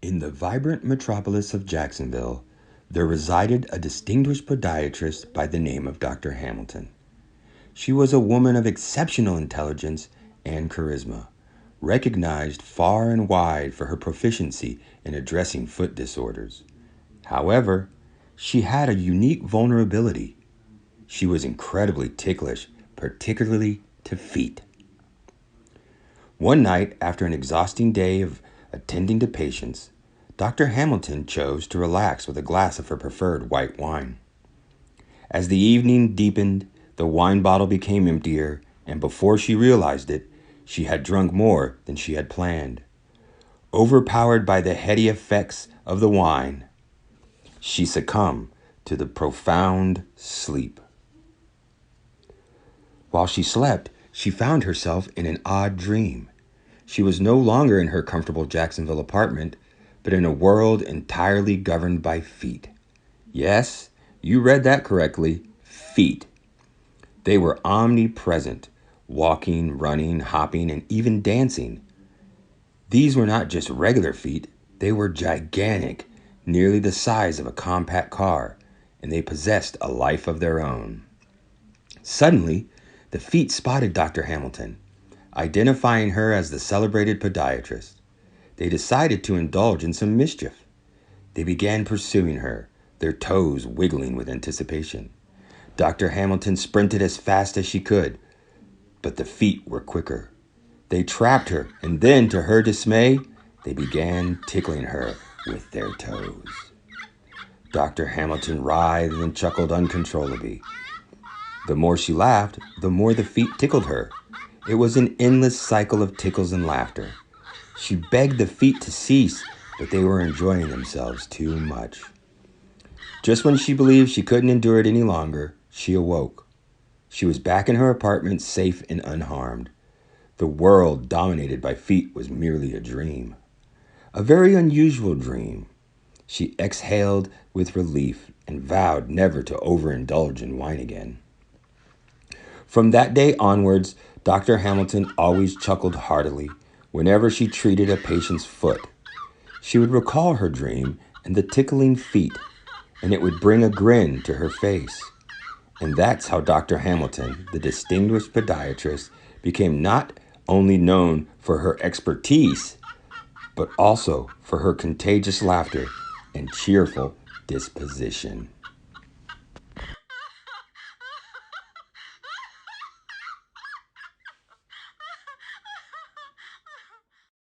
In the vibrant metropolis of Jacksonville, there resided a distinguished podiatrist by the name of Dr. Hamilton. She was a woman of exceptional intelligence and charisma, recognized far and wide for her proficiency in addressing foot disorders. However, she had a unique vulnerability. She was incredibly ticklish, particularly to feet. One night, after an exhausting day of attending to patients, Dr. Hamilton chose to relax with a glass of her preferred white wine. As the evening deepened, the wine bottle became emptier, and before she realized it, she had drunk more than she had planned. Overpowered by the heady effects of the wine, she succumbed to the profound sleep. While she slept, she found herself in an odd dream. She was no longer in her comfortable Jacksonville apartment, but in a world entirely governed by feet. Yes, you read that correctly, feet. They were omnipresent, walking, running, hopping, and even dancing. These were not just regular feet, they were gigantic, nearly the size of a compact car, and they possessed a life of their own. Suddenly, the feet spotted Dr. Hamilton, identifying her as the celebrated podiatrist. They decided to indulge in some mischief. They began pursuing her, their toes wiggling with anticipation. Dr. Hamilton sprinted as fast as she could, but the feet were quicker. They trapped her, and then, to her dismay, they began tickling her with their toes. Dr. Hamilton writhed and chuckled uncontrollably. The more she laughed, the more the feet tickled her. It was an endless cycle of tickles and laughter. She begged the feet to cease, but they were enjoying themselves too much. Just when she believed she couldn't endure it any longer, she awoke. She was back in her apartment, safe and unharmed. The world dominated by feet was merely a dream. A very unusual dream. She exhaled with relief and vowed never to overindulge in wine again. From that day onwards, Dr. Hamilton always chuckled heartily whenever she treated a patient's foot. She would recall her dream and the tickling feet, and it would bring a grin to her face. And that's how Dr. Hamilton, the distinguished podiatrist, became not only known for her expertise, but also for her contagious laughter and cheerful disposition.